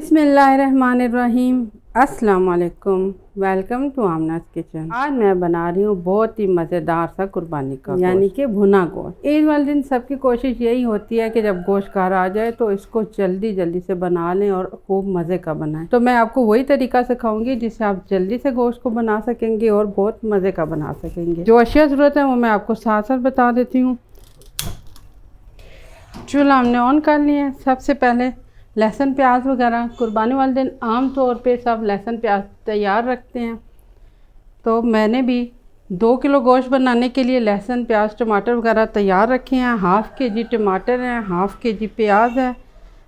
बिस्मिल्लाहिर्रहमानिर्रहीम। अस्सलाम वालेकुम। Welcome to Aamna's kitchen. आज मैं बना रही हूँ बहुत ही मज़ेदार सा कुर्बानी का यानी कि भुना गोश्त। ईद वाले दिन सबकी कोशिश यही होती है कि जब गोश्त घर आ जाए तो इसको जल्दी जल्दी से बना लें और खूब मज़े का बनाएं। तो मैं आपको वही तरीका सिखाऊंगी जिससे आप जल्दी से गोश्त को बना सकेंगे और बहुत मज़े का बना सकेंगे। जो अशिया ज़रूरत है वो मैं आपको साथ साथ बता देती हूँ। चूल्हा हमने ऑन कर लिया है। सबसे पहले लहसुन प्याज वगैरह कुर्बानी वाले दिन आम तौर पे सब लहसुन प्याज तैयार रखते हैं, तो मैंने भी 2 किलो गोश्त बनाने के लिए लहसुन प्याज टमाटर वगैरह तैयार रखे हैं। हाफ़ के जी टमाटर हैं, हाफ़ के जी प्याज है।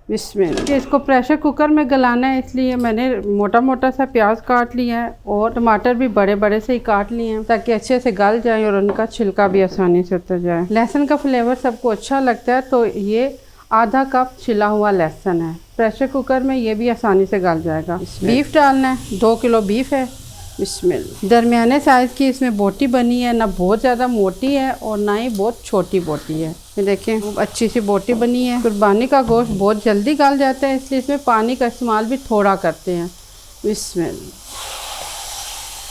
इसमें इसको प्रेशर कुकर में गलाना है, इसलिए मैंने मोटा मोटा सा प्याज काट लिया है और टमाटर भी बड़े बड़े से ही काट लिए हैं ताकि अच्छे से गल जाए और उनका छिलका भी आसानी से उतर जाए। लहसुन का फ्लेवर सबको अच्छा लगता है, तो ये आधा कप छिला हुआ लहसुन है। प्रेशर कुकर में ये भी आसानी से गल जाएगा। बीफ डालना है, 2 किलो बीफ है। इसमें दरमियाने साइज़ की इसमें बोटी बनी है, ना बहुत ज़्यादा मोटी है और ना ही बहुत छोटी बोटी है। ये देखें अच्छी सी बोटी बनी है। कुर्बानी का गोश्त बहुत जल्दी गल जाता है, इसलिए इसमें पानी का इस्तेमाल भी थोड़ा करते हैं। इसमें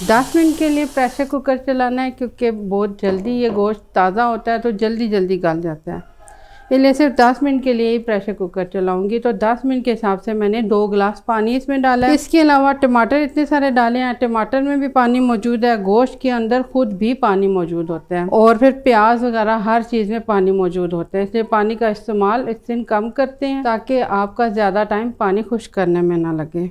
10 मिनट के लिए प्रेशर कुकर चलाना है, क्योंकि बहुत जल्दी ये गोश्त ताज़ा होता है तो जल्दी जल्दी गल जाता है। इसलिए सिर्फ 10 मिनट के लिए ही प्रेशर कुकर चलाऊंगी। तो 10 मिनट के हिसाब से मैंने 2 गिलास पानी इसमें डाला है। इसके अलावा टमाटर इतने सारे डाले हैं, टमाटर में भी पानी मौजूद है, गोश्त के अंदर खुद भी पानी मौजूद होता है और फिर प्याज वगैरह हर चीज़ में पानी मौजूद होता है। इसलिए पानी का इस्तेमाल इस दिन कम करते हैं ताकि आपका ज़्यादा टाइम पानी खुश्क करने में ना लगे।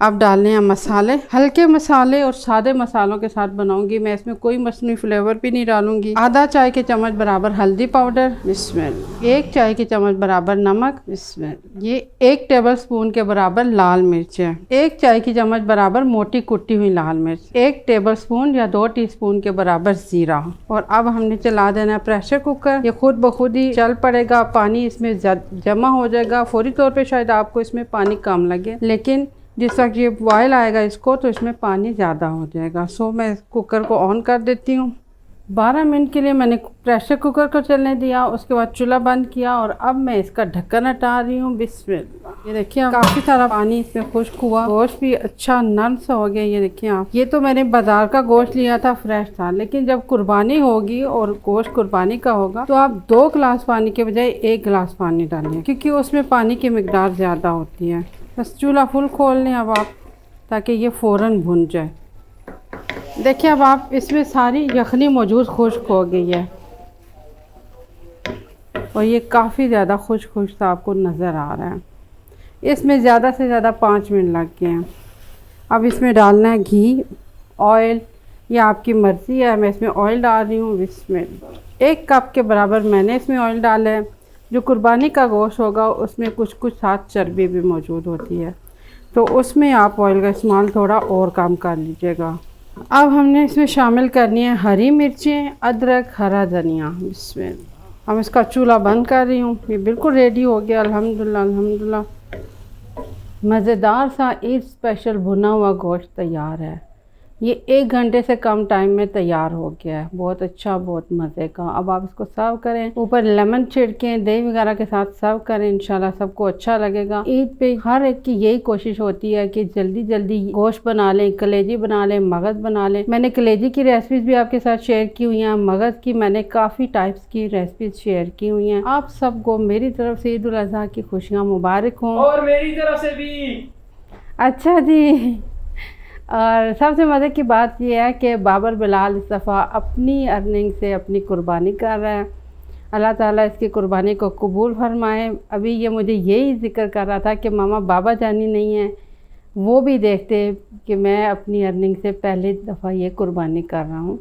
अब डालने हैं मसाले। हल्के मसाले और सादे मसालों के साथ बनाऊंगी मैं, इसमें कोई मसनूई फ्लेवर भी नहीं डालूंगी। आधा चाय के चम्मच बराबर हल्दी पाउडर, इसमें 1 चाय के चम्मच बराबर नमक, इसमें ये 1 टेबलस्पून के बराबर लाल मिर्च है, 1 चाय की चम्मच बराबर मोटी कुटी हुई लाल मिर्च, 1 टेबलस्पून या 2 टीस्पून के बराबर जीरा। और अब हमने चला देना है प्रेशर कुकर। ये खुद ब खुद ही चल पड़ेगा, पानी इसमें जमा हो जाएगा। फौरी तौर पर शायद आपको इसमें पानी कम लगे, लेकिन जिस वक्त ये बॉयल आएगा इसको तो इसमें पानी ज़्यादा हो जाएगा। सो मैं कुकर को ऑन कर देती हूँ। 12 मिनट के लिए मैंने प्रेशर कुकर को चलने दिया, उसके बाद चूल्हा बंद किया और अब मैं इसका ढक्कन हटा रही हूँ। बिस्मिल्लाह। ये देखिए काफ़ी सारा पानी इसमें खुश्क हुआ, गोश्त भी अच्छा नरम सा हो गया। ये देखिए आप, ये तो मैंने बाज़ार का गोश्त लिया था, फ्रेश था, लेकिन जब कुर्बानी होगी और गोश्त कुर्बानी का होगा तो आप 2 गिलास पानी के बजाय 1 गिलास पानी डालें, क्योंकि उसमें पानी की मिकदार ज़्यादा होती है। बस चूल्हा फुल खोल लें अब आप, ताकि ये फ़ौरन भुन जाए। देखिए अब आप, इसमें सारी यखनी मौजूद खुश्क हो गई है और ये काफ़ी ज़्यादा खुश्क सा आपको नज़र आ रहा है। इसमें ज़्यादा से ज़्यादा 5 मिनट लग गए हैं। अब इसमें डालना है घी, ऑयल, या आपकी मर्ज़ी है। मैं इसमें ऑयल डाल रही हूँ। इसमें 1 कप के बराबर मैंने इसमें ऑयल डाला है। जो कुर्बानी का गोश्त होगा उसमें कुछ कुछ साथ चर्बी भी मौजूद होती है, तो उसमें आप ऑयल का इस्तेमाल थोड़ा और कम कर लीजिएगा। अब हमने इसमें शामिल करनी है हरी मिर्चें, अदरक, हरा धनिया। इसमें हम इसका चूल्हा बंद कर रही हूँ। ये बिल्कुल रेडी हो गया। अल्हम्दुलिल्लाह अल्हम्दुलिल्लाह, मज़ेदार सा ईद स्पेशल भुना हुआ गोश्त तैयार है। ये 1 घंटे से कम टाइम में तैयार हो गया है। बहुत अच्छा, बहुत मज़े का। अब आप इसको सर्व करें, ऊपर लेमन छिड़कें, दही वगैरह के साथ सर्व करें। इंशाल्लाह सबको अच्छा लगेगा। ईद पे हर एक की यही कोशिश होती है कि जल्दी जल्दी गोश्त बना लें, कलेजी बना लें, मगज़ बना लें। मैंने कलेजी की रेसिपीज़ भी आपके साथ शेयर की हुई हैं, मगज़ की मैंने काफ़ी टाइप्स की रेसिपीज़ शेयर की हुई हैं। आप सबको मेरी तरफ से ईद उल अज़हा की खुशियाँ मुबारक हों, और मेरी तरफ से भी। अच्छा जी। और सबसे मज़े की बात यह है कि बाबर बिलाल इस दफ़ा अपनी अर्निंग से अपनी कुर्बानी कर रहा है। अल्लाह ताला इसकी कुर्बानी को कबूल फरमाए। अभी ये मुझे यही ज़िक्र कर रहा था कि मामा बाबा जानी नहीं है, वो भी देखते कि मैं अपनी अर्निंग से पहली दफ़ा ये कुर्बानी कर रहा हूँ।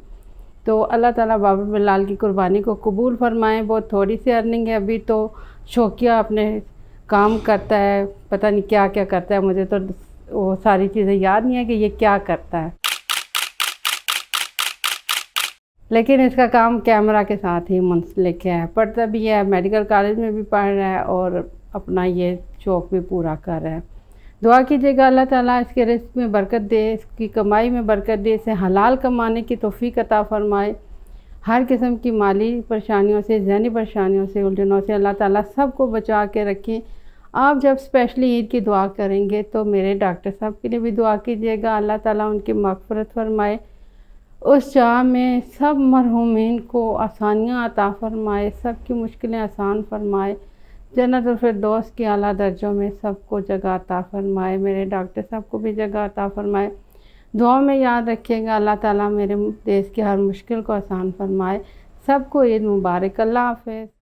तो अल्लाह ताला बाबर बिलाल की कुर्बानी को कबूल फरमाए। बहुत थोड़ी सी अर्निंग है अभी, तो शौकिया अपने काम करता है, पता नहीं क्या क्या करता है, मुझे तो वो सारी चीज़ें याद नहीं है कि ये क्या करता है, लेकिन इसका काम कैमरा के साथ ही मुंसलिक है। पढ़ता भी है, मेडिकल कॉलेज में भी पढ़ रहा है और अपना ये शौक़ भी पूरा कर रहा है। दुआ कीजिएगा अल्लाह ताला इसके रिस्क में बरकत दे, इसकी कमाई में बरकत दे, इसे हलाल कमाने की तौफीक अता फरमाए। हर किस्म की माली परेशानियों से, ज़हनी परेशानियों से, उलझनों से अल्लाह ताला सबको बचा के रखें। आप जब स्पेशली ईद की दुआ करेंगे तो मेरे डॉक्टर साहब के लिए भी दुआ कीजिएगा, अल्लाह ताला उनकी मग़फ़िरत फ़रमाए, उस जगह में सब मरहूमीन को आसानियाँ अता फ़रमाए, सब की मुश्किलें आसान फ़रमाए, जन्नतुल फ़िरदौस के आला दर्जों में सबको जगह अता फ़रमाए, मेरे डॉक्टर साहब को भी जगह अता फ़रमाए। दुआ में याद रखिएगा, अल्लाह ताला मेरे देश की हर मुश्किल को आसान फ़रमाए। सबको ईद मुबारक। अल्लाह हाफ़िज़।